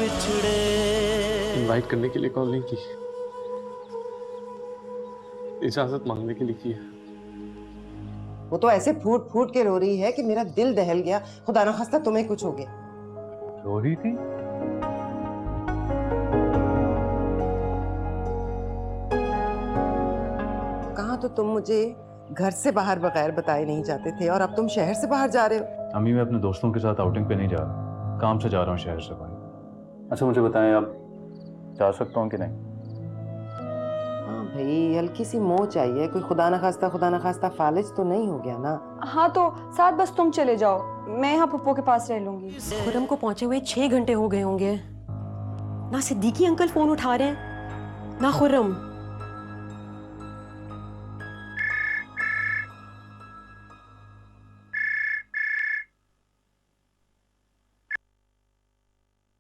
Invite करने के लिए कॉल नहीं की, इजाजत मांगने के लिए की है। वो तो ऐसे फूट फूट के रो रही है कि मेरा दिल दहल गया। खुदा ना खास्ता तुम्हें कुछ हो गया। रो रही थी? कहाँ तो तुम मुझे घर से बाहर बगैर बताए नहीं जाते थे और अब तुम शहर से बाहर जा रहे हो। अम्मी, मैं अपने दोस्तों के साथ आउटिंग पे नहीं जा रहा, काम से जा रहा हूँ शहर से बाहर। अच्छा मुझे बताएं, आप जा सकता हूँ कि नहीं? हाँ भाई, हल्की सी मोह चाहिए। कोई खुदा ना खास्ता फालिज तो नहीं हो गया ना। हाँ तो साथ बस तुम चले जाओ, मैं यहाँ पप्पो के पास रह लूंगी। खुर्रम को पहुंचे हुए 6 घंटे हो गए होंगे। ना सिद्दीकी अंकल फोन उठा रहे हैं ना खुर्रम।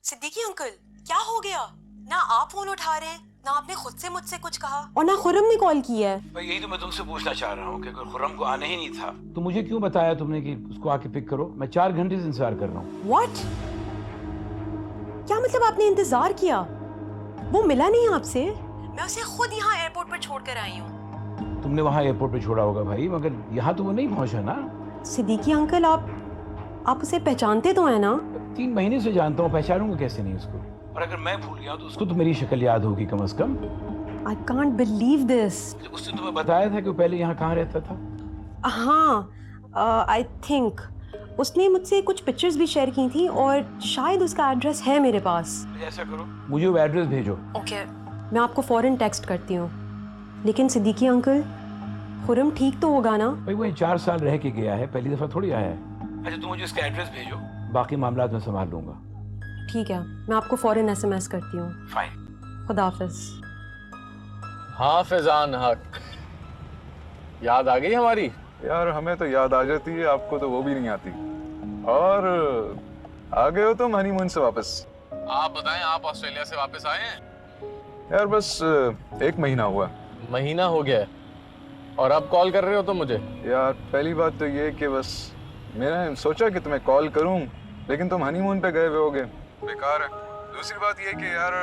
सिद्दीकी अंकल, क्या हो गया? ना आप फोन उठा रहे हैं, ना आपने खुद से मुझसे कुछ कहा, और ना खुर्रम ने कॉल की है। भाई यही तो मैं तुमसे पूछना चाह रहा हूँ कि अगर खुर्रम को आने ही नहीं था तो मुझे क्यों बताया तुमने कि उसको आके पिक करो? मैं 4 घंटे से इंतजार कर रहा हूँ। व्हाट? क्या मतलब आपने इंतजार किया? वो मिला नहीं आपसे? मैं उसे खुद यहाँ एयरपोर्ट पर छोड़कर आई हूँ। तुमने वहाँ एयरपोर्ट पे छोड़ा होगा भाई, मगर यहाँ तो वो नहीं पहुँचा ना। सिद्दीकी अंकल, आप उसे पहचानते तो है ना? 3 महीने से जानता हूँ, पहचानूंगा कैसे नहीं उसको? और अगर मैं भूल गया तो उसको तो मेरी शक्ल याद होगी कम से कम। I can't believe this. उसने तुम्हें बताया था कि वो पहले यहाँ कहाँ रहता था? हाँ, आई थिंक उसने मुझसे कुछ पिक्चर्स भी शेयर की थी और शायद उसका एड्रेस है मेरे पास। ऐसा करो, मुझे वो एड्रेस भेजो। ओके, मैं आपको फौरन टेक्स्ट करती हूँ। लेकिन सिद्दीकी अंकल, खुर्रम ठीक तो होगा ना? भाई वो 4 साल रह के गया है, पहली दफा थोड़ी आया है। अच्छा तुम मुझे उसका एड्रेस भेजो, बाकी मामला मैं संभाल लूंगा। ठीक है, मैं आपको फौरन SMS करती हूँ। फाइन। खुदा हाफिज। हाँ फैजान हक, याद आ गई हमारी? यार हमें तो याद आ जाती है, आपको तो वो भी नहीं आती। और आ गए हो तुम हनीमून से वापस? आप बताएं, आप ऑस्ट्रेलिया से वापस आए हैं? यार बस 1 महीना हुआ। महीना हो गया है और अब कॉल कर रहे हो तो मुझे? यार पहली बात तो ये कि बस मैंने सोचा कि तुम्हें कॉल करूं, लेकिन तुम हनीमून पे गए हुए होगे, बेकार है। दूसरी बात ये कि यार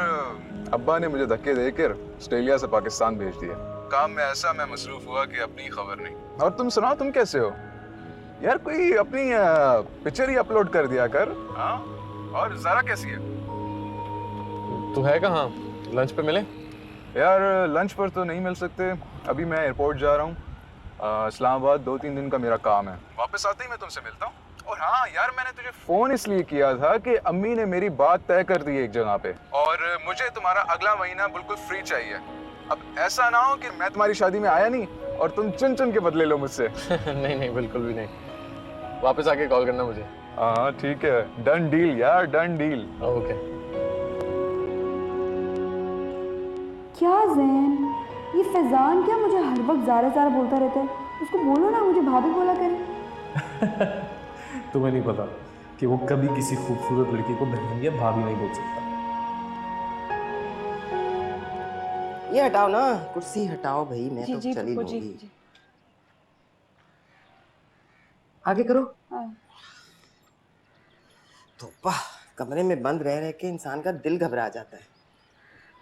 अब्बा ने मुझे धक्के देकर ऑस्ट्रेलिया से पाकिस्तान भेज दिया। काम में ऐसा मैं मसरूफ हुआ कि अपनी खबर नहीं। और तुम सुनाओ, तुम कैसे हो? यार कोई अपनी पिक्चर ही अपलोड कर दिया कर। हाँ, और ज़ारा कैसी है? तू है कहाँ? लंच पे मिले? यार लंच पर तो नहीं मिल सकते, अभी मैं एयरपोर्ट जा रहा हूँ इस्लामाबाद। 2-3 दिन का मेरा काम है, वापस आते ही मैं तुमसे मिलता हूँ। और हाँ यार, मैंने तुझे फोन इसलिए किया था कि अम्मी ने मेरी बात तय कर दी है एक जगह पे, और मुझे तुम्हारा अगला महीना बिल्कुल फ्री चाहिए। अब ऐसा ना हो कि मैं तुम्हारी शादी में आया नहीं और तुम चुन चुन के बदले लो मुझसे। नहीं नहीं, बिल्कुल भी नहीं। वापस आके कॉल करना मुझे। हाँ ठीक है, डन डील यार, डन डील। ओके। क्या ज़ैन, ये फैजान क्या मुझे हर वक्त ज़ारा ज़ारा बोलता रहता है? उसको बोलो ना मुझे भाभी बोला करे। तुम्हें नहीं पता कि वो कभी किसी खूबसूरत लड़की को बहन या भाभी नहीं बोल सकता। ये हटाओ ना, कुर्सी हटाओ भाई, मैं जी तो जी चली पप्पू जी, लूंगी। जी। आगे करो। हाँ। तो वाह, कमरे में बंद रह रह के इंसान का दिल घबरा जाता है।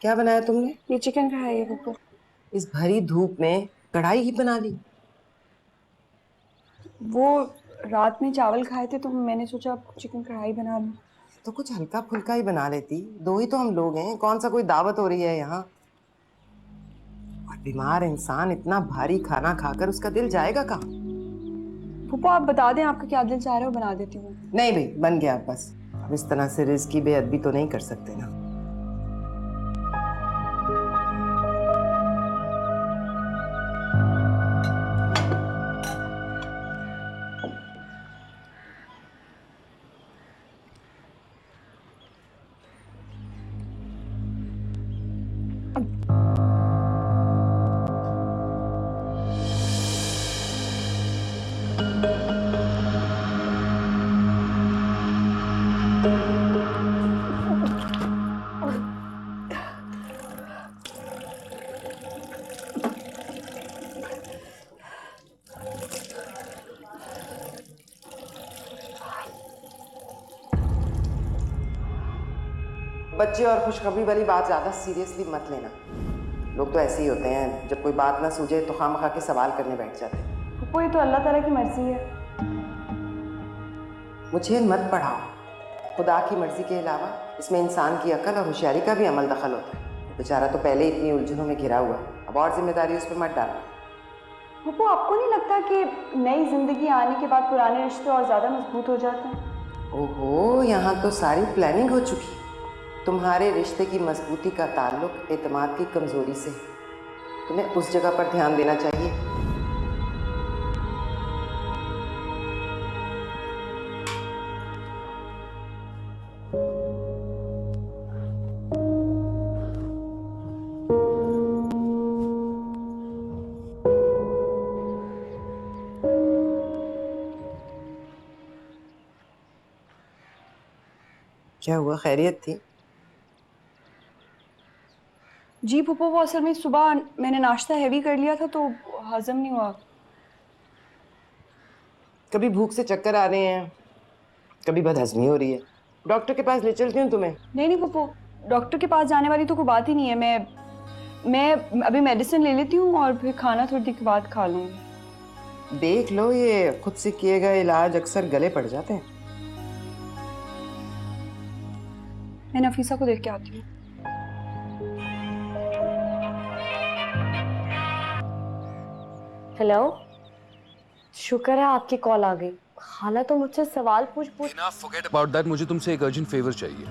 क्या बनाया तुमने? ये चिकन कढ़ाई है पप्पू। इस भरी धूप में कढ़ाई ही बना ली? वो रात में चावल खाए थे तो मैंने सोचा चिकन कढ़ाई बना लूं। तो कुछ हल्का फुल्का ही बना लेती। 2 ही तो हम लोग हैं, कौन सा कोई दावत हो रही है यहाँ? और बीमार इंसान इतना भारी खाना खाकर उसका दिल जाएगा कहाँ? पप्पू आप बता दें आपका क्या दिल चाह रहा है, वो बना देती हूँ। नहीं भाई, बन गया बस। अब इस तरह से रिस्क की बेअदबी तो नहीं कर सकते ना। बच्चे और खुशखबरी वाली बात ज़्यादा सीरियसली मत लेना। लोग तो ऐसे ही होते हैं, जब कोई बात ना सूझे तो खामखा के सवाल करने बैठ जाते हैं। फूफो ये तो अल्लाह ताला की मर्जी है। मुझे मत पढ़ाओ। खुदा की मर्जी के अलावा इसमें इंसान की अकल और होशियारी का भी अमल दखल होता है। बेचारा तो पहले इतनी उलझनों में घिरा हुआ, अब और जिम्मेदारी उस पर मत डालो। फूफो आपको नहीं लगता कि नई जिंदगी आने के बाद पुराने रिश्ते और ज़्यादा मजबूत हो जाते हैं? ओहो, यहाँ तो सारी प्लानिंग हो चुकी। तुम्हारे रिश्ते की मजबूती का ताल्लुक एतमाद की कमजोरी से है। तुम्हें उस जगह पर ध्यान देना चाहिए। क्या हुआ, खैरियत थी? जी फूफो वो असल में सुबह मैंने नाश्ता हैवी कर लिया था तो हजम नहीं हुआ। कभी भूख से चक्कर आ रहे हैं, कभी बदहजमी हो रही है। डॉक्टर के पास ले चलती हूँ तुम्हें। नहीं फूफो, डॉक्टर के पास जाने वाली तो कोई बात ही नहीं है। मैं अभी मेडिसिन ले लेती हूँ और फिर खाना थोड़ी देर के बाद खा लूँगी। देख लो, ये खुद से किए गए इलाज अक्सर गले पड़ जाते हैं। मैं नफीसा को देख के आती हूँ। हेलो, शुक्र है आपकी कॉल आ गई। खाला तो मुझसे सवाल पूछ फॉरगेट अबाउट दैट, मुझे तुमसे एक अर्जेंट फेवर चाहिए।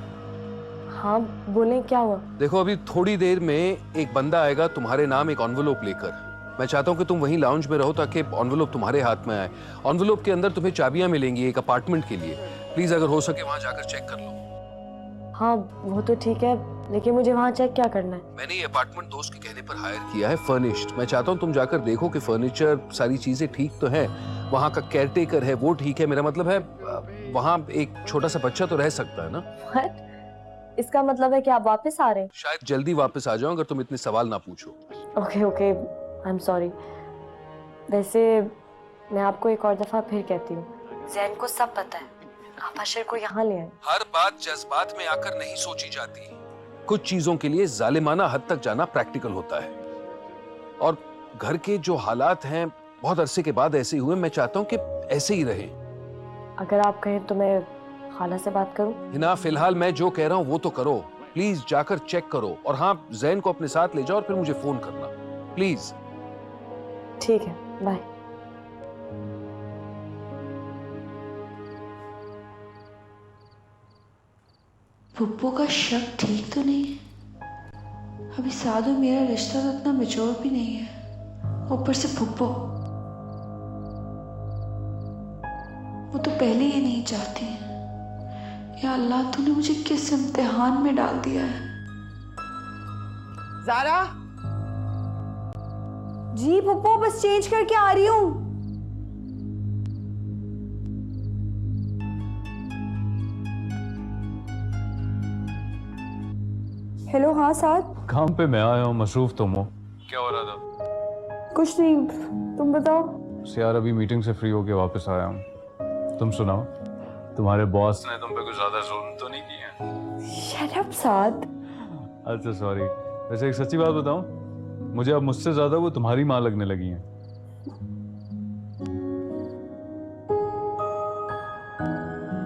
हाँ बोले, क्या हुआ? देखो अभी थोड़ी देर में एक बंदा आएगा तुम्हारे नाम एक एनवेलोप लेकर। मैं चाहता हूँ कि तुम वहीं लाउंज में रहो ताकि एनवेलोप तुम्हारे हाथ में आए। एनवेलोप के अंदर तुम्हें चाबियां मिलेंगी एक अपार्टमेंट के लिए। प्लीज अगर हो सके वहां जाकर चेक कर लो। हाँ वो तो ठीक है, लेकिन मुझे वहाँ चेक क्या करना है? मैंने ये अपार्टमेंट दोस्त के कहने पर हायर किया है, फर्निश्ड। मैं चाहता हूँ तुम जाकर देखो कि फर्नीचर सारी चीजें ठीक तो हैं। वहाँ का केयरटेकर है वो ठीक है। मेरा मतलब है वहाँ एक छोटा सा बच्चा तो रह सकता है ना। What? इसका मतलब है कि आप वापस आ रहे हैं? शायद जल्दी वापस आ जाओ अगर तुम इतने सवाल ना पूछो। Okay okay, I am sorry. वैसे मैं आपको एक और दफा फिर कहती हूँ, जैन को सब पता है। आप अशर को यहाँ ले आए। हर बात जज्बात में आकर नहीं सोची जाती। कुछ चीजों के लिए जालिमाना हद तक जाना प्रैक्टिकल होता है। और घर के जो हालात हैं बहुत अरसे के बाद ऐसे हुए, मैं चाहता हूँ कि ऐसे ही रहे। अगर आप कहें तो मैं खाला से बात करूं? हिना, फिलहाल मैं जो कह रहा हूँ वो तो करो। प्लीज जाकर चेक करो और हाँ, जैन को अपने साथ ले जाओ और फिर मुझे फोन करना प्लीज। ठीक है, बाय। पुप्पो का शक ठीक तो नहीं है? अभी साधु मेरा रिश्ता तो इतना मैच्योर भी नहीं है, ऊपर से पुप्पो। वो तो पहले ही नहीं चाहती है। या अल्लाह, तूने मुझे किस इम्तिहान में डाल दिया है? ज़ारा, जी फूफो बस चेंज करके आ रही हूँ। हेलो, हाँ साथ। काम पे मैं आया हूँ, मसरूफ तुम हो। क्या हो रहा था? कुछ नहीं, तुम बताओ। यार अभी मीटिंग से फ्री होके वापस आया हूँ। तुम सुनाओ, तुम्हारे बॉस ने तुम पे कुछ ज्यादा जुल्म तो नहीं किया? शट अप साथ। अच्छा सॉरी। वैसे एक सच्ची बात बताऊं, मुझे अब मुझसे ज्यादा वो तुम्हारी माँ लगने लगी हैं।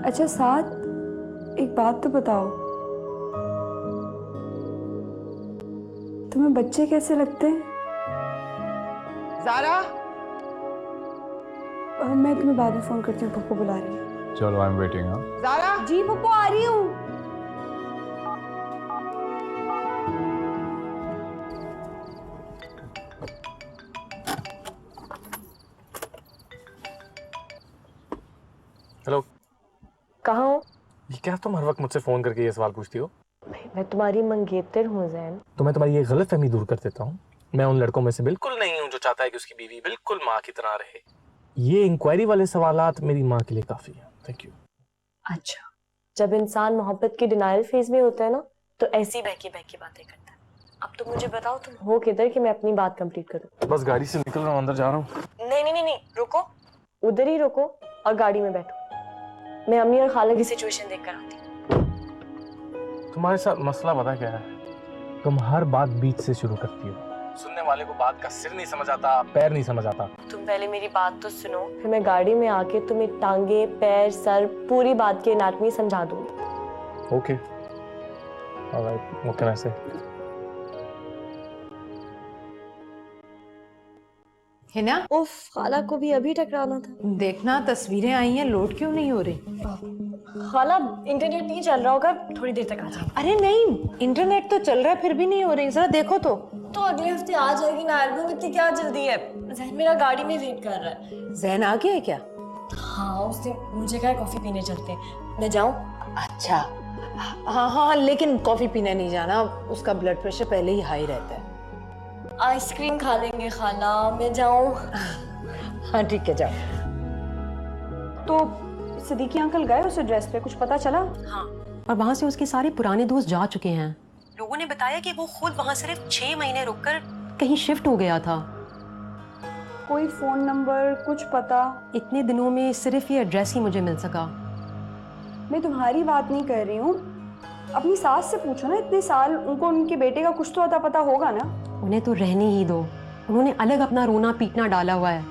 अच्छा साथ, एक बात तो बताओ, तुम्हें बच्चे कैसे लगते हैं? ज़ारा, मैं तुम्हें बाद में फोन करती हूँ, पप्पू बुला रही है। चलो आई एम वेटिंग। हाँ ज़ारा, जी पप्पू आ रही हूँ। हेलो, कहाँ हो? ये क्या तुम हर वक्त मुझसे फोन करके ये सवाल पूछती हो? मैं तुम्हारी मंगेतर हूँ जैन। तो मैं तुम्हारी ये गलतफहमी दूर कर देता हूँ। मैं उन लड़कों में से बिल्कुल नहीं हूँ जो चाहता है कि उसकी बीवी बिल्कुल माँ की तरह रहे। ये इंक्वायरी वाले सवालात मेरी माँ के लिए काफी है। Thank you. अच्छा, जब इंसान मोहब्बत के डिनायल फेज में होता है ना, तो ऐसी बहकी बहकी बातें करता है। अब तो मुझे बताओ तुम हो किधर कि मैं अपनी बात कंप्लीट करूँ? बस गाड़ी से निकल रहा हूँ, अंदर जा रहा हूँ। नहीं, रुको, उधर ही रुको और गाड़ी में बैठो। मैं अम्मी और खाला की सिचुएशन देख कर आती हूँ। तुम्हारे साथ मसला पता क्या है, तुम हर बात बीच से शुरू करती हो। सुनने वाले को बात का सिर नहीं समझ आता, पैर नहीं समझ आता। तुम पहले मेरी बात तो सुनो, फिर मैं गाड़ी में आके तुम्हें टांगे, पैर, सर, पूरी बात की एनाटमी समझा दूंगी। Okay, alright, what can I से? है ना? उफ, खाला को भी अभी टकराना था। देखना तस्वीरें आई हैं, लोड क्यों नहीं हो रही? खाला इंटरनेट नहीं चल रहा होगा, थोड़ी देर तक आ जाए। अरे नहीं, इंटरनेट तो चल रहा है फिर भी नहीं हो रही, जरा देखो तो। तो अगले हफ्ते आ जाएगी ना एल्बम, इतनी क्या जल्दी है? जहन मेरा गाड़ी में वेट कर रहा है। जहन आ गया है क्या? हाँ, उसने मुझे कहा कॉफी पीने चलते हैं, मैं जाऊँ? अच्छा, हाँ हाँ, लेकिन कॉफी पीने नहीं जाना, उसका ब्लड प्रेशर पहले ही हाई रहता है। आइसक्रीम खा लेंगे खाला, मैं जाऊँ? हाँ ठीक है, जाओ। तो सिद्दीकी अंकल गए उस एड्रेस पे, कुछ पता चला? हाँ, और वहाँ से उसके सारे पुराने दोस्त जा चुके हैं। लोगों ने बताया कि वो खुद वहाँ सिर्फ 6 महीने रुककर कहीं शिफ्ट हो गया था। कोई फोन नंबर, कुछ पता? इतने दिनों में सिर्फ ये एड्रेस ही मुझे मिल सका। मैं तुम्हारी बात नहीं कर रही हूँ, अपनी सास से पूछो ना, इतने साल उनको उनके बेटे का कुछ तो अता पता होगा ना। उन्हें तो रहने ही दो, उन्होंने अलग अपना रोना पीटना डाला हुआ है।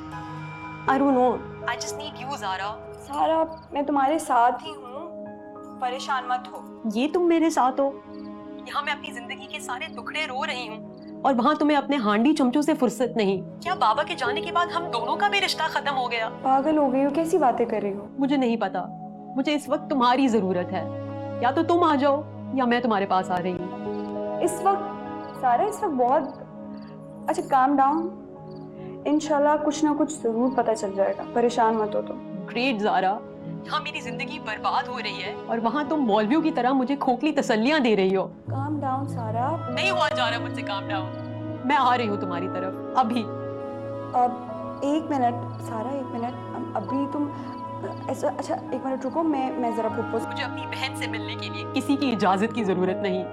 I don't know, I just need you, Zaara. सारा, मैं तुम्हारे साथ ही हूँ, परेशान मत हो। ये तुम मेरे साथ हो, यहाँ मैं अपनी जिंदगी के सारे दुखड़े रो रही हूँ और वहाँ तुम्हें अपने हांडी चमचों से फुर्सत नहीं। क्या बाबा के जाने के बाद हम दोनों का भी रिश्ता खत्म हो गया? पागल हो गई हो, कैसी बातें कर रही हो? मुझे नहीं पता, मुझे इस वक्त तुम्हारी जरूरत है। या तो तुम आ जाओ या मैं तुम्हारे पास आ रही हूँ। इस वक्त सारा, इस वक्त बहुत अच्छा, काम डाउन, इंशाल्लाह कुछ ना कुछ जरूर पता चल जाएगा, परेशान मत हो तुम। ग्रेट ज़ारा, यहाँ मेरी जिंदगी बर्बाद हो रही है और वहाँ तुम मौलवियों की तरह मुझे खोखली तसल्लियाँ दे रही हो। काम डाउन सारा। नहीं हुआ जा रहा मुझसे काम डाउन, मैं आ रही हूँ तुम्हारी तरफ अभी। अब 1 मिनट सारा, 1 मिनट, अभी तुम ऐसा, अच्छा 1 मिनट रुको, मैं जरा पुप्पो से। मुझे अपनी बहन से मिलने के लिए किसी की इजाजत की जरूरत नहीं।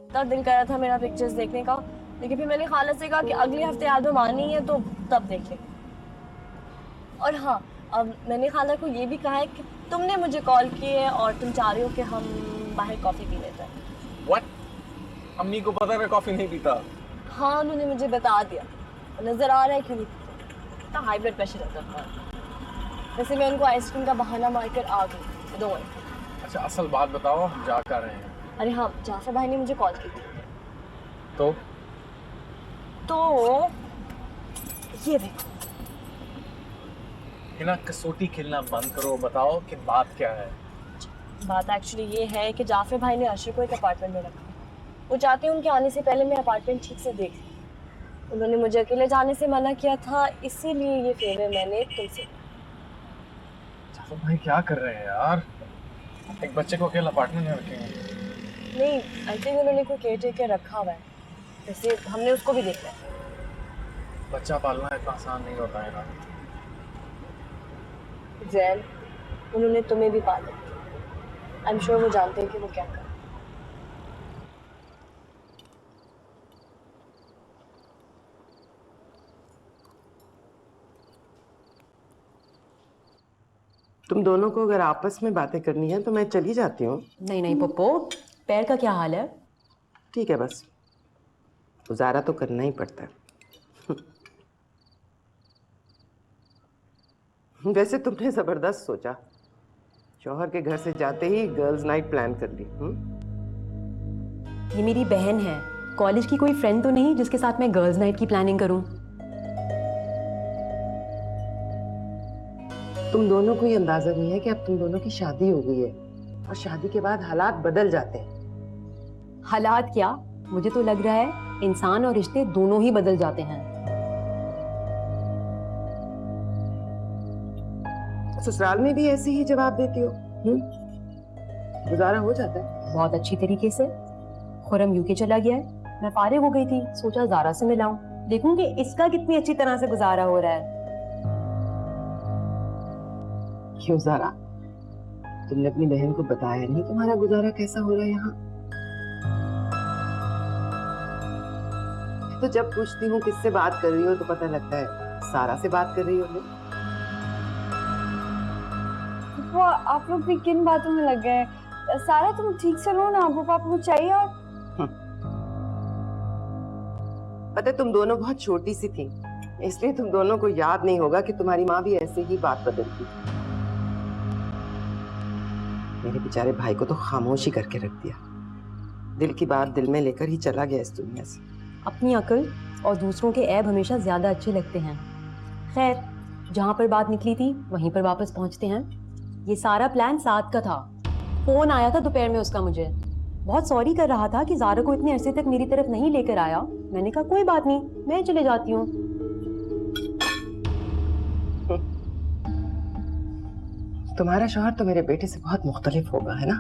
इतना दिल कर रहा था मेरा पिक्चर्स देखने का, लेकिन फिर मैंने खाला से कहा कि अगले हफ्ते एल्बम आनी है तो तब देख लेंगे। और हाँ, अब मैंने खाला को ये भी कहा है कि तुमने मुझे कॉल की है और तुम चाह रही हो कि हम बाहर कॉफी पी लेते हैं। व्हाट? अम्मी को पता है मैं कॉफी नहीं पीता? हाँ, उन्होंने मुझे बता दिया, नजर आ रहा है क्यों नहीं पीते, इतना हाई ब्लड प्रेशर होता है। वैसे मैं उनको आइसक्रीम का बहाना मारकर आ गई। दो। अच्छा, असल बात बताओ, हम जा कर रहे हैं? अरे हाँ, जाफर भाई ने मुझे कॉल की थी। तो ये देखो। हिना, कसौटी खेलना बंद करो, बताओ कि बात क्या है? बात एक्चुअली ये है कि जाफर भाई ने अर्शद को एक अपार्टमेंट में रखा। वो चाहते हैं उनके आने से पहले मैं अपार्टमेंट ठीक से देख लूं। उन्होंने मुझे अकेले जाने से मना किया था, इसीलिए ये फेवर मैंने तुमसे। जाफर भाई क्या कर रहे हैं यार? एक बच्चे को अकेला अपार्टमेंट में रखेंगे? नहीं, आई थिंक उन्होंने कोई केयर टेकर रखा हुआ है, जैसे हमने उसको भी देखा है। बच्चा पालना इतना आसान नहीं होता है ना। जैन, उन्होंने तुम्हें भी पाला। आई एम श्योर वो जानते हैं कि वो क्या कर। तुम दोनों को अगर आपस में बातें करनी है तो मैं चली जाती हूँ। नहीं नहीं पप्पो, पैर का क्या हाल है? ठीक है, बस गुजारा तो करना ही पड़ता है। वैसे तुमने जबरदस्त सोचा, शौहर के घर से जाते ही गर्ल्स नाइट प्लान कर ली। ये मेरी बहन है, कॉलेज की कोई फ्रेंड तो नहीं जिसके साथ मैं गर्ल्स नाइट की प्लानिंग करूं। तुम दोनों को ये अंदाजा नहीं है कि अब तुम दोनों की शादी हो गई है और शादी के बाद हालात बदल जाते हैं। हालात क्या, मुझे तो लग रहा है इंसान और रिश्ते दोनों ही बदल जाते हैं। ससुराल में भी ऐसे ही जवाब देती हो? गुजारा हो जाता है बहुत अच्छी तरीके से। खुरम यूके चला गया है, मैं फारिग हो गई थी, सोचा ज़ारा से मिलाऊं, देखूं कि इसका कितनी अच्छी तरह से गुजारा हो रहा है। क्यों ज़ारा, तुमने अपनी बहन को बताया नहीं तुम्हारा गुजारा कैसा हो रहा है यहाँ? तो जब पूछती हूँ किससे बात कर रही हो तो पता लगता है सारा से बात कर रही हो। फुप्पो आप लोग भी किन बातों में लग गए? सारा तुम ठीक से रहो ना, फुप्पो आपको चाहिए। और पता है तुम दोनों बहुत छोटी सी थी, इसलिए तुम दोनों को याद नहीं होगा कि तुम्हारी माँ भी ऐसे ही बात बदलती थी। मेरे बेचारे भाई को तो खामोशी करके रख दिया, दिल की बात दिल में लेकर ही चला गया इस दुनिया से। अपनी अकल और दूसरों के ऐब हमेशा ज्यादा अच्छे लगते हैं। खैर, जहाँ पर बात निकली थी वहीं पर वापस पहुँचते हैं। ये सारा प्लान साद का था। फोन आया था दोपहर में उसका मुझे, बहुत सॉरी कर रहा था कि ज़ारा को इतने अरसे तक मेरी तरफ नहीं लेकर आया। मैंने कहा कोई बात नहीं, मैं चले जाती हूँ। तुम्हारा शौहर तो मेरे बेटे से बहुत मुख्तलिफ होगा, है ना?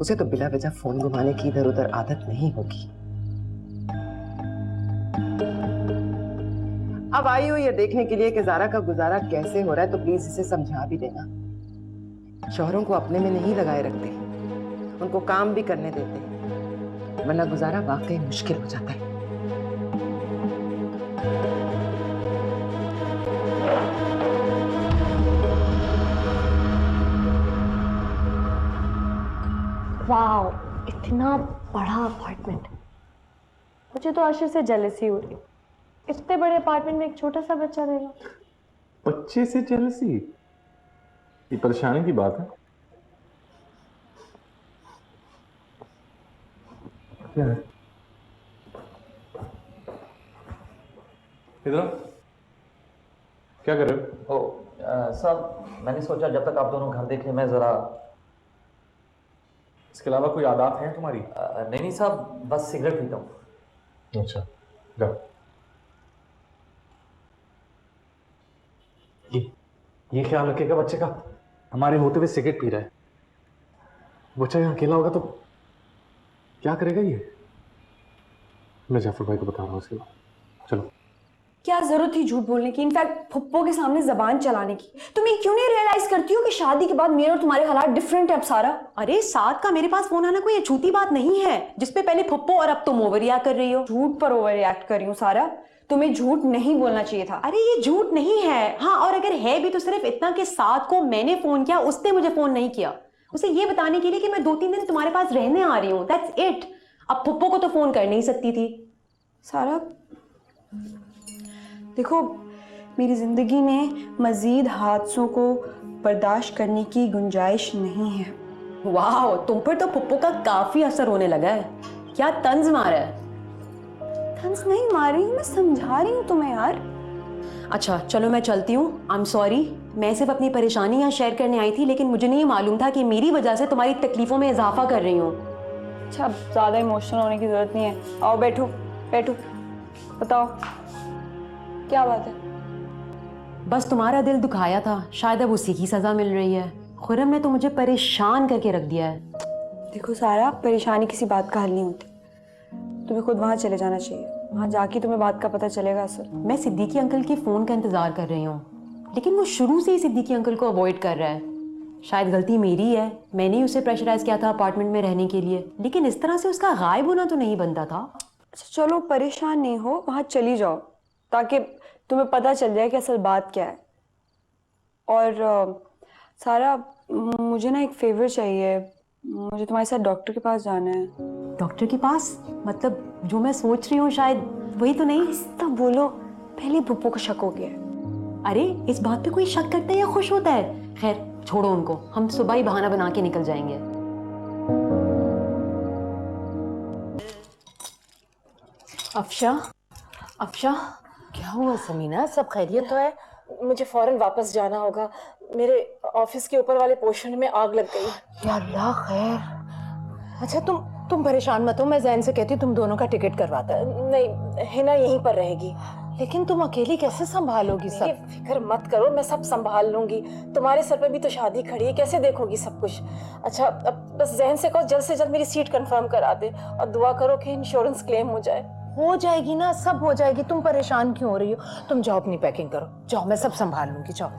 उसे तो बिला वजह फोन घुमाने की इधर उधर आदत नहीं होगी। अब आई हो ये देखने के लिए कि ज़ारा का गुजारा कैसे हो रहा है, तो प्लीज इसे समझा भी देना। शौहरों को अपने में नहीं लगाए रखते, उनको काम भी करने देते, वरना गुजारा वाकई मुश्किल हो जाता है। वाओ, इतना बड़ा अपार्टमेंट। मुझे तो आशिर से जेलसी हो रही है। इतने बड़े अपार्टमेंट में एक छोटा सा बच्चा रहेगा। बच्चे से जेलसी? ये परेशानी की बात है। क्या है? इधर क्या कर रहे हो? साहब मैंने सोचा जब तक आप दोनों घर देख लें मैं ज़रा। इसके अलावा कोई आदत है तुम्हारी? नहीं साहब, बस सिगरेट पीता हूँ। अच्छा, जाओ। ये ख्याल रखेगा बच्चे का, हमारे होते हुए सिगरेट पी रहा है। बच्चा यहाँ अकेला होगा तो क्या करेगा ये? मैं जाफर भाई को बता रहा हूँ इसके बाद। चलो। क्या जरूरत थी झूठ बोलने की, इनफैक्ट फुप्पो के सामने जबान चलाने की? तुम ये क्यों नहीं रियलाइज करती हो कि शादी के बाद मेरे और तुम्हारे हालात डिफरेंट है अब सारा? अरे साद का मेरे पास फोन आना कोई अछूती बात नहीं है, जिसपे पहले फुप्पो और अब तुम ओवर रिएक्ट कर रही हो। झूठ पर ओवर रिएक्ट कर रही हूँ सारा, तुम्हें झूठ नहीं बोलना चाहिए था। अरे ये झूठ नहीं है। हाँ, और अगर है भी तो सिर्फ इतना कि साद को मैंने फोन किया, उसने मुझे फोन नहीं किया। उसे ये बताने के लिए कि मैं 2-3 दिन तुम्हारे पास रहने आ रही हूँ, दैट्स इट। अब फुप्पो को तो फोन कर नहीं सकती थी। सारा देखो, मेरी जिंदगी में मजीद हादसों को बर्दाश्त करने की गुंजाइश नहीं है। वाह, तुम पर तो फुप्पो का काफी असर होने लगा है। क्या तंज मारा है? तंज नहीं मार रही हूँ, मैं समझा रही हूँ तुम्हें यार। अच्छा चलो मैं चलती हूँ, आई एम सॉरी। मैं सिर्फ अपनी परेशानी यहाँ शेयर करने आई थी, लेकिन मुझे नहीं मालूम था कि मेरी वजह से तुम्हारी तकलीफों में इजाफा कर रही हूँ। अच्छा, ज़्यादा इमोशनल होने की जरूरत नहीं है। आओ बैठो बैठो, बताओ क्या बात है? बस तुम्हारा दिल दुखाया था, शायद अब उसी की सजा मिल रही है। खुरम ने तो मुझे परेशान करके रख दिया है। देखो सारा, परेशानी किसी बात का हल नहीं होती। तुम्हें खुद वहाँ चले जाना चाहिए, वहाँ जाके तुम्हें बात का पता चलेगा असल। मैं सिद्दीकी अंकल के फ़ोन का इंतज़ार कर रही हूँ, लेकिन वो शुरू से ही सिद्दीकी अंकल को अवॉइड कर रहा है। शायद गलती मेरी है, मैंने ही उसे प्रेशराइज किया था अपार्टमेंट में रहने के लिए, लेकिन इस तरह से उसका गायब होना तो नहीं बनता था। अच्छा चलो, परेशान नहीं हो, वहाँ चली जाओ ताकि तुम्हें पता चल जाए कि असल बात क्या है। और सारा, मुझे ना एक फेवर चाहिए, मुझे तुम्हारे साथ डॉक्टर के पास जाना है। डॉक्टर के पास? मतलब जो मैं सोच रही हूँ शायद वही तो नहीं? तब बोलो, पहले फुप्पो को शक हो गया है। अरे इस बात पे कोई शक करता है या खुश होता है? खैर छोड़ो उनको, हम सुबह ही बहाना बना के निकल जाएंगे। अफशा, अफशा क्या हुआ समीना, सब खैरियत तो है? मुझे फौरन वापस जाना होगा, मेरे ऑफिस के ऊपर वाले पोर्शन में आग लग गई। या अल्लाह खैर। अच्छा तुम परेशान मत हो, मैं जैन से कहती हूँ तुम दोनों का टिकट करवाता है। नहीं, हिना यहीं पर रहेगी। लेकिन तुम अकेली कैसे संभालोगी सब? फिक्र मत करो, मैं सब संभाल लूंगी। तुम्हारे सर पे भी तो शादी खड़ी है, कैसे देखोगी सब कुछ? अच्छा अब बस जैन से कहो जल्द से जल्द मेरी सीट कंफर्म करा दे, और दुआ करो कि इंश्योरेंस क्लेम हो जाए। हो जाएगी ना, सब हो जाएगी, तुम परेशान क्यों हो रही हो? तुम जाओ अपनी पैकिंग करो, जाओ, मैं सब संभाल लूंगी, जाओ।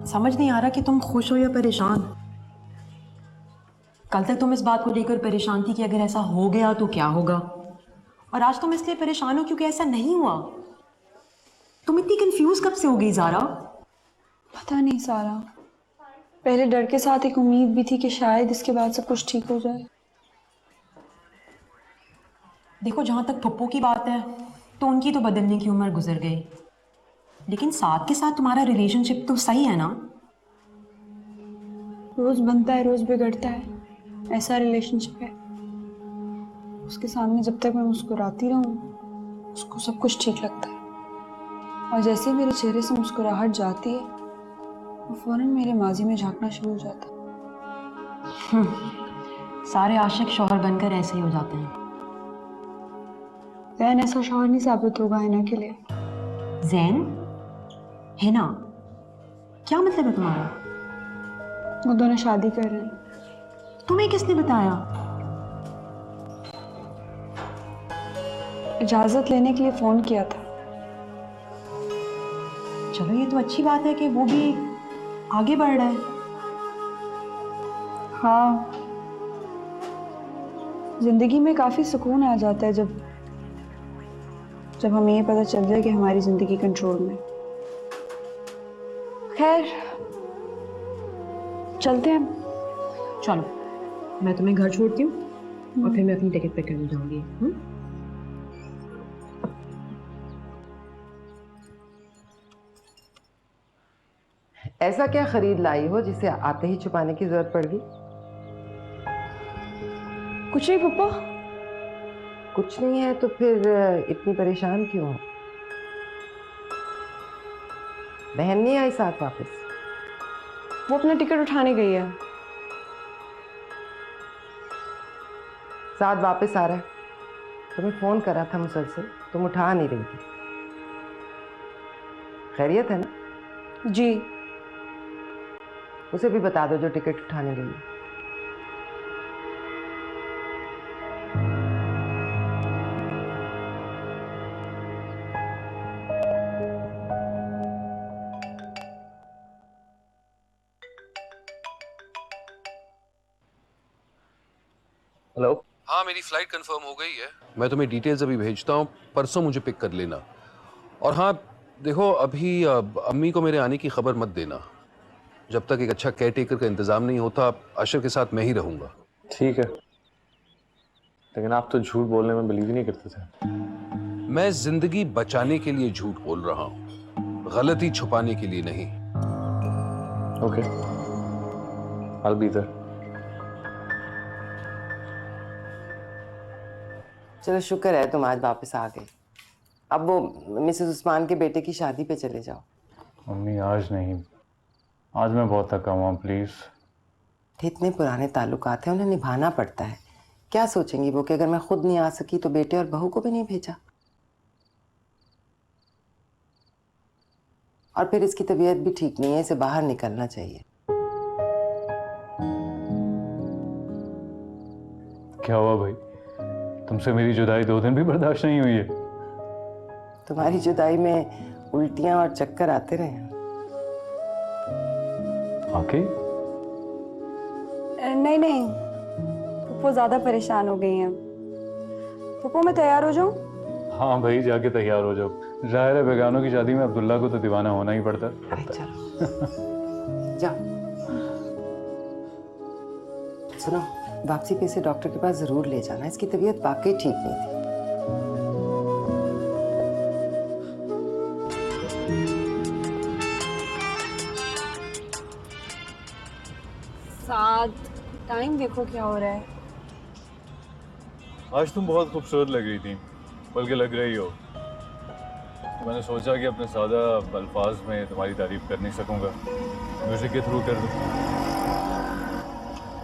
समझ नहीं आ रहा कि तुम खुश हो या परेशान। कल तक तुम इस बात को लेकर परेशान थी कि अगर ऐसा हो गया तो क्या होगा, और आज तुम इसलिए परेशान हो क्योंकि ऐसा नहीं हुआ। तुम इतनी कंफ्यूज कब से हो गई ज़ारा? पता नहीं सारा, पहले डर के साथ एक उम्मीद भी थी कि शायद इसके बाद सब कुछ ठीक हो जाए। देखो, जहाँ तक पप्पू की बात है तो उनकी तो बदलने की उम्र गुजर गई, लेकिन साथ के साथ तुम्हारा रिलेशनशिप तो सही है ना? रोज बनता है रोज बिगड़ता है, ऐसा रिलेशनशिप है। उसके सामने जब तक मैं मुस्कुराती रहूं उसको सब कुछ ठीक लगता है, और जैसे ही मेरे चेहरे से मुस्कुराहट जाती है वो फौरन मेरे माजी में झांकना शुरू हो जाता है। सारे आशिक शौहर बनकर ऐसे ही हो जाते हैं। जैन ऐसा शौहर नहीं साबित होगा हिना के लिए। जैन? हिना? क्या मतलब है तुम्हारा? वो दोनों शादी कर रहे हैं। तुम्हें किसने बताया? इजाजत लेने के लिए फोन किया था। चलो, ये तो अच्छी बात है कि वो भी आगे बढ़ रहा है। हाँ, जिंदगी में काफी सुकून आ जाता है जब हमें ये पता चल जाए कि हमारी जिंदगी कंट्रोल में। खैर, चलते हैं। चलो, मैं तुम्हें घर छोड़ती हूँ और फिर मैं अपनी टिकट पे करने जाऊंगी। ऐसा क्या खरीद लाई हो जिसे आते ही छुपाने की जरूरत पड़ गई? कुछ नहीं पप्पा। कुछ नहीं है तो फिर इतनी परेशान क्यों हो? बहन नहीं आई साथ वापस? वो अपना टिकट उठाने गई है। साथ वापस आ रहा है? तुम्हें फोन करा था मुसलसल, तुम उठा नहीं रही थी। खैरियत है ना? जी। उसे भी बता दो जो टिकट उठाने गई है। हेलो। हाँ, मेरी फ्लाइट कंफर्म हो गई है। मैं तुम्हें डिटेल्स अभी भेजता हूँ, परसों मुझे पिक कर लेना। और हाँ, देखो, अभी अम्मी को मेरे आने की खबर मत देना। जब तक एक अच्छा केयर टेकर का इंतजाम नहीं होता, अशरफ के साथ मैं ही रहूंगा। ठीक है, लेकिन आप तो झूठ बोलने में बिलीव ही नहीं करते थे। मैं जिंदगी बचाने के लिए झूठ बोल रहा हूँ, गलती छुपाने के लिए नहीं। Okay, I'll be there. चलो, शुक्र है तुम आज वापस आ गए। अब वो मिसेस उस्मान के बेटे की शादी पे चले जाओ। मम्मी, आज नहीं, आज मैं बहुत थका हुआ हूँ, प्लीज। इतने पुराने ताल्लुकात हैं, उन्हें निभाना पड़ता है। क्या सोचेंगी वो कि अगर मैं खुद नहीं आ सकी तो बेटे और बहू को भी नहीं भेजा? और फिर इसकी तबीयत भी ठीक नहीं है, इसे बाहर निकलना चाहिए। क्या हुआ भाई? तुमसे मेरी जुदाई 2 दिन भी बर्दाश्त नहीं हुई है? तुम्हारी जुदाई में उल्टियां और चक्कर आते रहे हैं। आके? नहीं नहीं, पप्पू ज्यादा परेशान हो गई हैं। पप्पू, मैं तैयार हो जाऊं? हाँ भाई, जाके तैयार हो जाओ। जाहिर है बेगानों की शादी में अब्दुल्ला को तो दीवाना होना ही पड़ता है। अरे चलो जाओ। सुनो, वापसी पे इसे डॉक्टर के पास जरूर ले जाना, इसकी तबीयत वाकई ठीक नहीं थी। टाइम देखो क्या हो रहा है। आज तुम बहुत खूबसूरत लग रही थी, बल्कि लग रही हो। तो मैंने सोचा कि अपने सादा अल्फाज में तुम्हारी तारीफ कर नहीं सकूंगा, म्यूजिक के थ्रू कर दूं।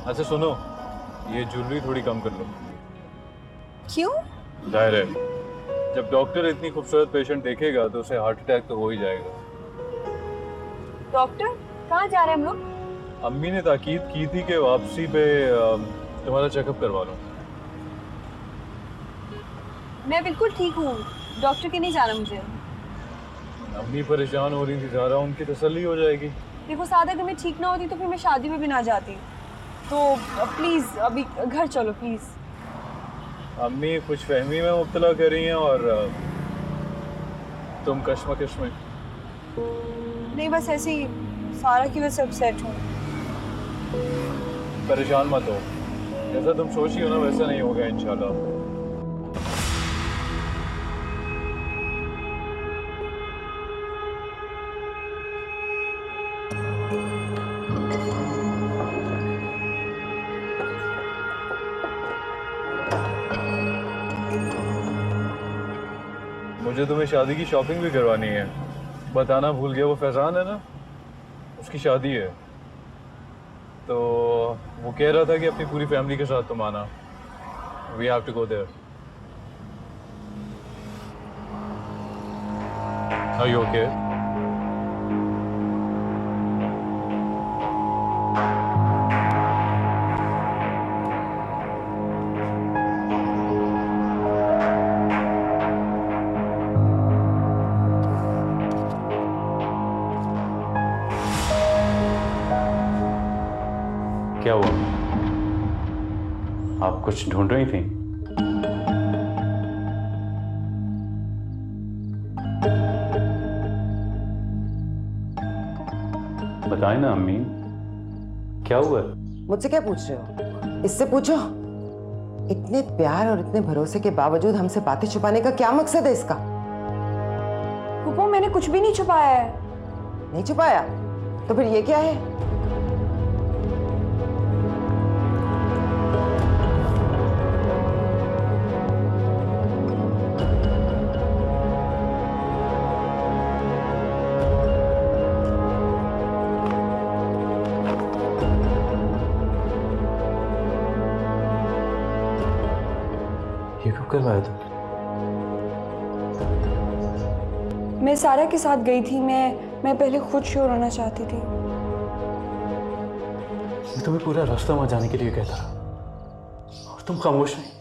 अच्छा सुनो, ये ज्वेलरी थोड़ी कम कर लो। क्यों? जाहिर है, जब डॉक्टर इतनी खूबसूरत पेशेंट देखेगा तो उसे हार्ट अटैक तो हो ही जाएगा। डॉक्टर, कहाँ जा रहे हैं हम लोग? अम्मी ने ताकीद की थी कि वापसी पे तुम्हारा चेकअप करवा लो। मैं बिल्कुल ठीक हूँ, डॉक्टर के नहीं जाना मुझे। अम्मी परेशान हो रही थी, जा रहा हूँ, उनकी तसल्ली हो जाएगी। देखो सादा, अगर मैं ठीक ना होती तो फिर मैं शादी में भी ना जाती। तो प्लीज अभी घर चलो प्लीज। अम्मी कुछ फहमी में मुब्तला कर रही हैं और तुम कश्मकश में। नहीं, बस ऐसे ही सारा की वजह से अपसेट हूँ। परेशान मत हो, जैसा तुम सोची हो ना वैसा नहीं होगा इंशाल्लाह। मुझे तुम्हें शादी की शॉपिंग भी करवानी है। बताना भूल गया, वो फैजान है ना, उसकी शादी है, तो वो कह रहा था कि अपनी पूरी फैमिली के साथ तुम आना। We have to go there. Are you okay? क्या हुआ? आप कुछ ढूंढ रही थी? बताएं ना अम्मी, क्या हुआ? मुझसे क्या पूछ रहे हो? इससे पूछो। इतने प्यार और इतने भरोसे के बावजूद हमसे बातें छुपाने का क्या मकसद है इसका? फूफो मैंने कुछ भी नहीं छुपाया है। नहीं छुपाया तो फिर ये क्या है? ये कब करवाया था? मैं सारा के साथ गई थी। मैं पहले खुद श्योर होना चाहती थी। मैं तुम्हें पूरा रास्ता वहां जाने के लिए कहता रहा और तुम खामोश नहीं।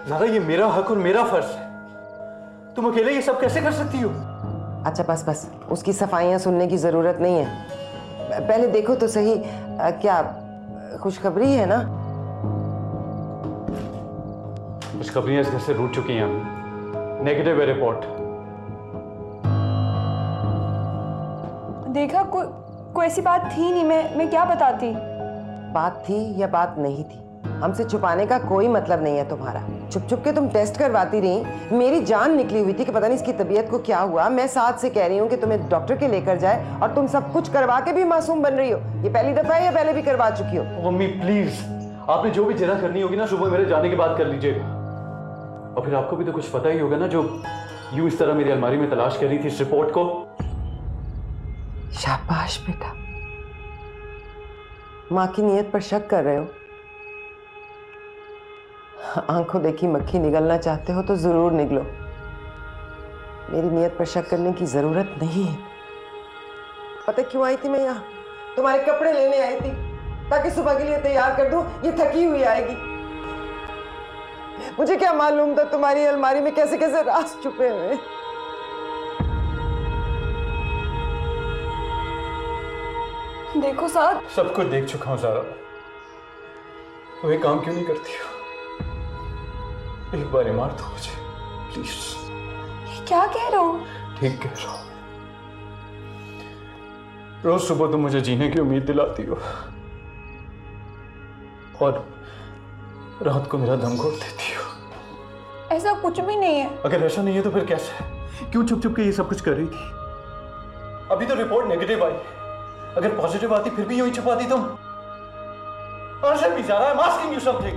ज़ारा, ये मेरा हक और मेरा फर्ज है। तुम अकेले ये सब कैसे कर सकती हो? अच्छा बस बस, उसकी सफाइयां सुनने की जरूरत नहीं है। पहले देखो तो सही, क्या खुशखबरी है ना? खुशखबरियां इस घर से रूठ चुकी हैं अम्मी। नेगेटिव है रिपोर्ट। देखा, कोई ऐसी बात थी नहीं। मैं क्या बताती? बात थी या बात नहीं थी, हमसे छुपाने का कोई मतलब नहीं है तुम्हारा। छुप छुप के तुम टेस्ट करवाती रही। मेरी जान निकली हुई थी कि पता नहीं इसकी तबीयत को क्या हुआ। मैं साथ से कह रही हूँ कि तुम्हें डॉक्टर के लेकर जाए और तुम सब कुछ करवा के भी मासूम बन रही हो। ये पहली दफा है या पहले भी करवा चुकी हो? मम्मी प्लीज, आपने जो भी जिना करनी होगी ना सुबह मेरे जाने के बाद कर लीजिएगा। और फिर आपको भी तो कुछ पता ही होगा ना, जो यूं इस तरह मेरी अलमारी में तलाश कर रही थी इस रिपोर्ट को। शाबाश बेटा, माँ की नीयत पर शक कर रहे हो। आंखों देखी मक्खी निगलना चाहते हो तो जरूर निगलो। मेरी नीयत पर शक करने की जरूरत नहीं है। पता क्यों आई थी मैं यहाँ? तुम्हारे कपड़े लेने आई थी ताकि सुबह के लिए तैयार कर दूं। ये थकी हुई आएगी। मुझे क्या मालूम था तुम्हारी अलमारी में कैसे कैसे राज छुपे हुए हैं। देखो साथ सब कुछ देख चुका हूं सारा। तो एक काम क्यों नहीं करती हो? एक बार मार दो मुझे प्लीज। क्या कह रहा हूँ? ठीक कह रहा हूं। रोज सुबह तुम मुझे जीने की उम्मीद दिलाती हो और रात को मेरा दम घोट देती हो। ऐसा कुछ भी नहीं है। अगर ऐसा नहीं है तो फिर कैसे? क्यों चुप चुप के ये सब कुछ कर रही थी? अभी तो रिपोर्ट नेगेटिव आई। अगर पॉजिटिव आती फिर भी यूं ही छुपाती तुम? आंसर भी जा रहा है। I'm asking you something.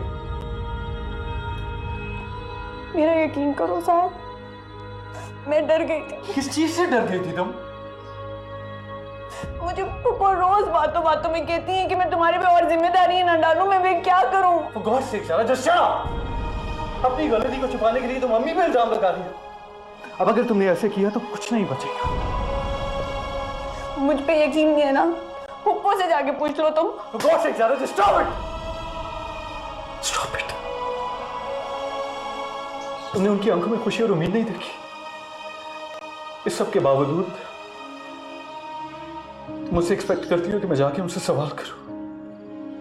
मेरा यकीन करो साहब, मैं डर गई थी। किस चीज से डर गई थी तुम? मुझे पापा रोज बातों बातों में कहती हैं कि मैं तुम्हारे पे और जिम्मेदारी न डालूं। मैं क्या करूं? For God's sake, सारा just shut up. अपनी गलती को छुपाने के लिए तुम मम्मी पे इल्जाम लगा रही हो। अब अगर तुमने ऐसे किया तो कुछ नहीं बचेगा। मुझ पे यकीन नहीं है ना? पप्पू से जाके पूछ लो तुम। For God's sake, सारा just stop it. Stop it. तुमने उनकी आंखों में खुशी और उम्मीद नहीं देखी। इस सब के बावजूद तुम मुझसे एक्सपेक्ट करती हो कि मैं जाके उनसे सवाल करूं।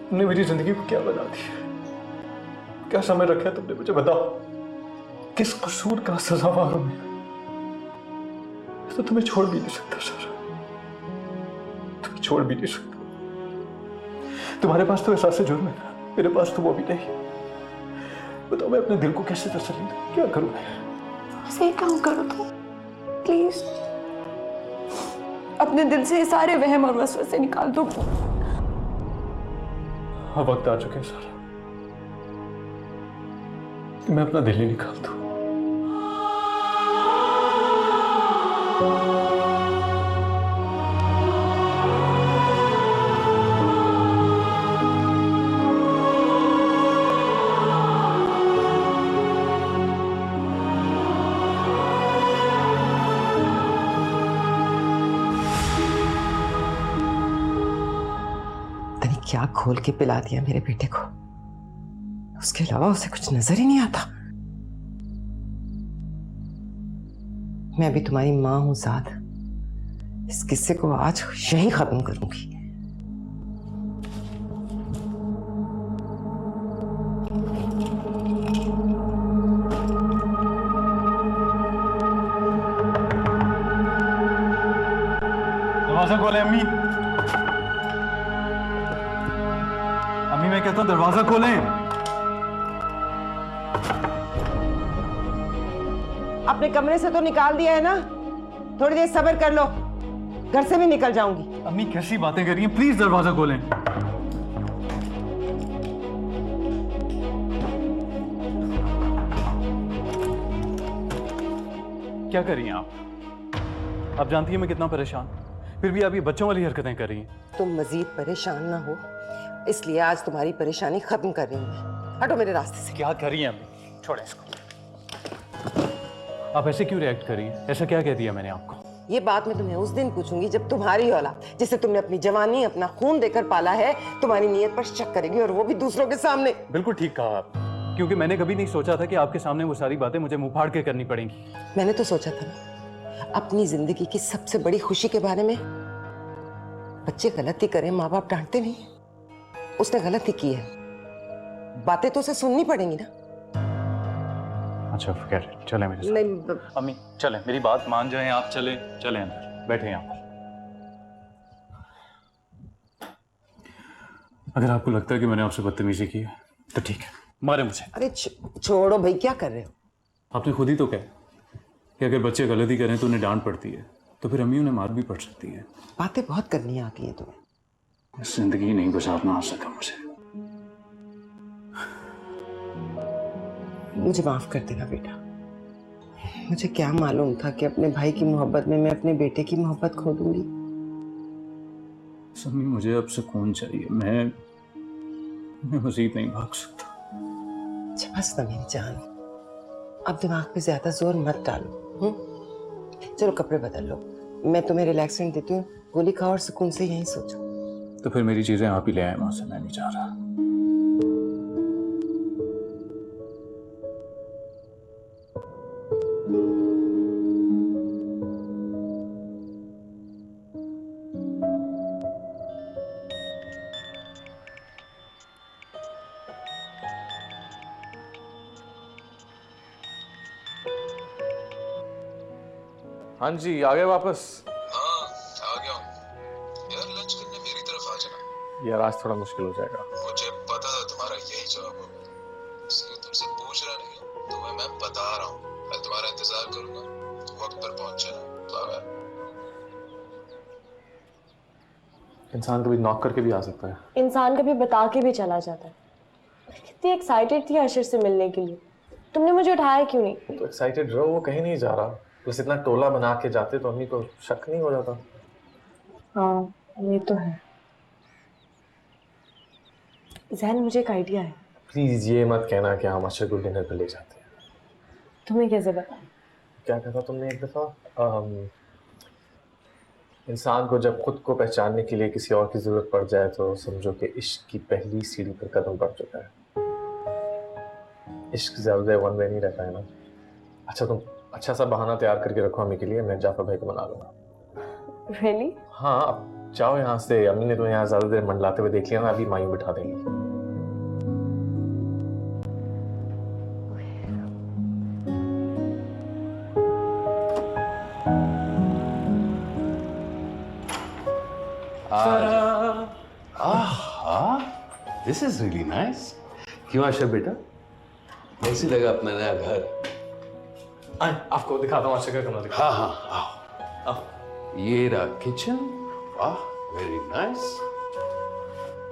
तुमने मेरी जिंदगी को क्या बना दिया? क्या समय रखा है तुमने मुझे? बताओ, किस कसूर का सजावार हूं मैं? तो तुम्हें छोड़ भी नहीं सकता सर। छोड़ भी नहीं सकता। तुम्हारे पास तो एहसास जुर्म है ना, मेरे पास तो वो भी नहीं। बताओ मैं अपने दिल को कैसे तसल्ली दूं? क्या करूं मैं? बस एक काम करो तुम, प्लीज अपने दिल से ये सारे वहम और वसवसे निकाल दो। हाँ, वक्त आ चुके हैं सारा, मैं अपना दिल ही निकाल दूं। क्या खोल के पिला दिया मेरे बेटे को, उसके अलावा उसे कुछ नजर ही नहीं आता। मैं भी तुम्हारी मां हूं साद, इस किस्से को आज यहीं खत्म करूंगी। दरवाजा खोले अम्मी। अम्मी मैं कहता हूं दरवाजा खोलें। अपने कमरे से तो निकाल दिया है ना, थोड़ी देर सब्र कर लो, घर से भी निकल जाऊंगी। अम्मी कैसी बातें कर रही हैं, प्लीज दरवाजा खोलें। क्या कर रही हैं आप जानती हैं मैं कितना परेशान, फिर भी आप ये बच्चों वाली हरकतें कर रही हैं। तुम मजीद परेशान ना हो, इसलिए आज तुम्हारी परेशानी खत्म कर रही हूँ मैं। हटो मेरे रास्ते से। क्या कर रही हैं अम्मी, छोड़ें इसको। आप ऐसे क्यों रिएक्ट कर रही हैं, ऐसा क्या कह दिया मैंने आपको? ये बात मैं तुम्हें उस दिन पूछूंगी जब तुम्हारी औलाद, जिसे तुमने अपनी जवानी अपना खून देकर पाला है, तुम्हारी नीयत पर शक करेगी, और वो भी दूसरों के सामने। बिल्कुल ठीक कहा आप, क्योंकि मैंने कभी नहीं सोचा था कि आपके सामने वो सारी बातें मुझे मुंह फाड़ के करनी पड़ेंगी। मैंने तो सोचा था ना, अपनी जिंदगी की सबसे बड़ी खुशी के बारे में। बच्चे गलती करें, माँ बाप डांटते नहीं। उसने गलती की है, बातें तो उसे सुननी पड़ेंगी ना। अच्छा forget it, चलें मेरे साथ। नहीं अम्मी चलें, मेरी बात मान जाएं आप, चलें अंदर बैठे यहाँ पर। अगर आपको लगता है कि मैंने आपसे बदतमीजी की है तो ठीक है, मारे मुझे। अरे छोड़ो भाई, क्या कर रहे हो? आपने खुद ही तो कहा कि अगर बच्चे गलती करें तो उन्हें डांट पड़ती है, तो फिर अम्मी उन्हें मार भी पड़ सकती है। बातें बहुत करनी आती है तुम्हें। जिंदगी नहीं गुजारना आ सका मुझे। मुझे माफ कर देना बेटा, मुझे क्या मालूम था कि अपने भाई की मोहब्बत में मैं अपने बेटे की मोहब्बत खो दूंगी। समी मुझे अब सुकून चाहिए, मैं मजीद नहीं भाग सकता। अच्छा बस ना मेरी जान, अब दिमाग पे ज्यादा जोर मत डालो। चलो कपड़े बदल लो, मैं तुम्हें रिलैक्सेंट देती हूँ, गोली खाओ और सुकून से यहीं सो जाओ। तो फिर मेरी चीजें आप ही ले आए वहां से, मैं नहीं जा रहा। हाँ जी, आ गए वापस? हाँ आ गया हूँ यार, लंच करने मेरी तरफ आ जाना। यार आज थोड़ा मुश्किल हो जाएगा। मुझे पता था तुम्हारा यही जवाब होगा, इसलिए तुमसे पूछ रहा नहीं, तुम्हें मैं बता रहा हूँ। मैं तुम्हारा इंतजार करूंगा, वक्त पर पहुंच जाना। इंसान कभी नॉक करके भी आ सकता है, इंसान कभी बता के भी चला जाता है। मैं कितनी एक्साइटेड थी अशर से मिलने के लिए, तुमने मुझे उठाया क्यों नहीं? तो एक्साइटेड रहो, वो कहीं नहीं जा रहा। बस इतना टोला बना के जाते तो अम्मी को शक नहीं हो जाता। हाँ ये तो है। जहन मुझे एक आइडिया है। प्लीज ये मत कहना कि हम अशर को डिनर पे ले जाते हैं। तुम्हें कैसे पता? क्या कहा तुमने एक दफा? इंसान को जब खुद को पहचानने के लिए किसी और की जरूरत पड़ जाए तो समझो कि इश्क की पहली सीढ़ी पर कदम पड़ चुका है। इश्क ज्यादा वन वे नहीं रहता है ना। अच्छा तुम अच्छा सा बहाना तैयार करके रखो अम्मी के लिए, मैं जाफर भाई को मना लूंगा। Really? हाँ अब जाओ यहाँ से, अम्मी ने तो यहाँ ज्यादा देर मंडलाते हुए देख लिया ना, अभी मायूं बिठा देंगी। This is really nice. क्यों आशा बेटा, कैसी लगा अपना नया घर? आपको दिखाता हूँ आशा का कमरा। हाँ हाँ आओ। ये रहा किचन। वाह वेरी नाइस।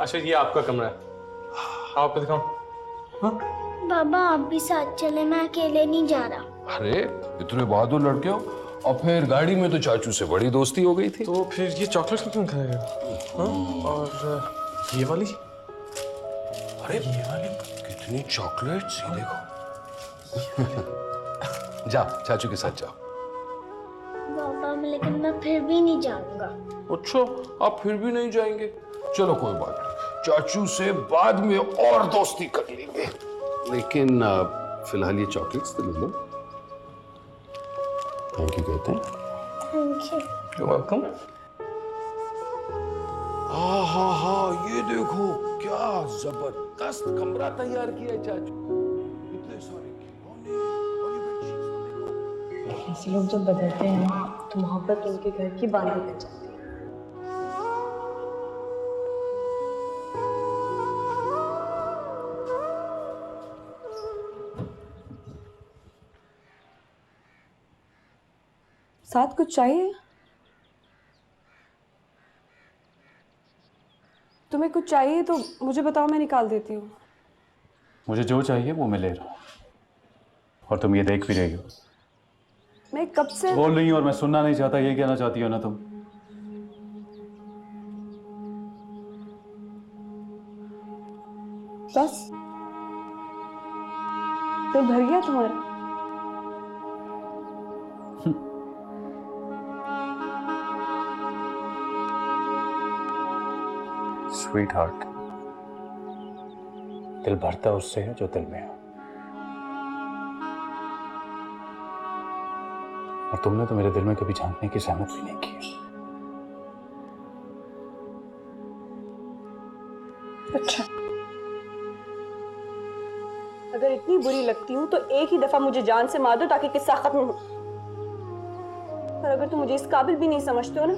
अच्छा ये आपका कमरा है, आपको दिखाऊं? बाबा आप भी साथ चले, मैं अकेले नहीं जा रहा। अरे इतने बहादुर लड़के हो, और फिर गाड़ी में तो चाचू से बड़ी दोस्ती हो गई थी। तो फिर ये चॉकलेट क्यों खाएगा? हाँ? और ये वाली? अरे ये वाली कितनी चॉकलेट्स, ये देखो। जाओ चाचू के साथ जाओ। बाबा लेकिन मैं फिर भी नहीं जाऊंगा। अच्छा आप फिर भी नहीं जाएंगे? चलो कोई बात नहीं, चाचू से बाद में और दोस्ती कर लेंगे, लेकिन फिलहाल ये चॉकलेट्स तो ले लो। थैंक यू कहते हैं। Thank you. You welcome. हाँ ये देखो क्या जबरदस्त कमरा तैयार किया है चाचू। इतने सारे खिलौने और ये बेडशीट्स देखो। ऐसे लोग जब बदलते हैं तो मोहब्बत उनके घर की बांधी रह जाती है। साथ कुछ चाहिए? तुम्हें कुछ चाहिए तो मुझे बताओ, मैं निकाल देती हूँ। मुझे जो चाहिए वो मैं ले रहा हूँ, और तुम ये देख भी रही हो। मैं कब से बोल रही हूँ और मैं सुनना नहीं चाहता, ये कहना चाहती हो ना तुम? बस तो भर गया तुम्हारा? स्वीट हार्ट, दिल भरता उससे है जो दिल में है, और तुमने तो मेरे दिल में कभी झांकने की सहमत भी नहीं की। अच्छा, अगर इतनी बुरी लगती हूँ तो एक ही दफा मुझे जान से मार दो ताकि किस्सा खत्म हो। और अगर तुम मुझे इस काबिल भी नहीं समझते हो ना,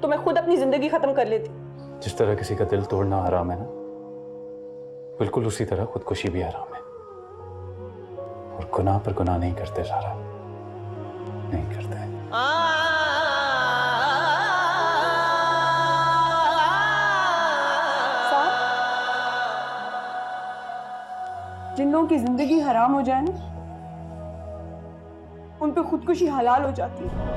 तो मैं खुद अपनी जिंदगी खत्म कर लेती। जिस तरह किसी का दिल तोड़ना हराम है ना, बिल्कुल उसी तरह खुदकुशी भी हराम है। और गुनाह पर गुनाह नहीं करते सारा, नहीं करते। जिन लोगों की जिंदगी हराम हो जाए ना, उन पे खुदकुशी हलाल हो जाती है।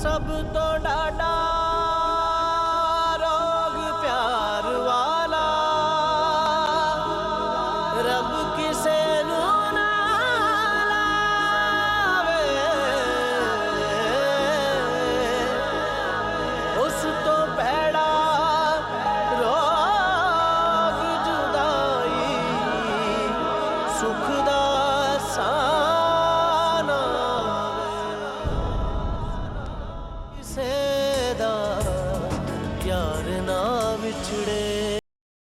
सब तो डाडा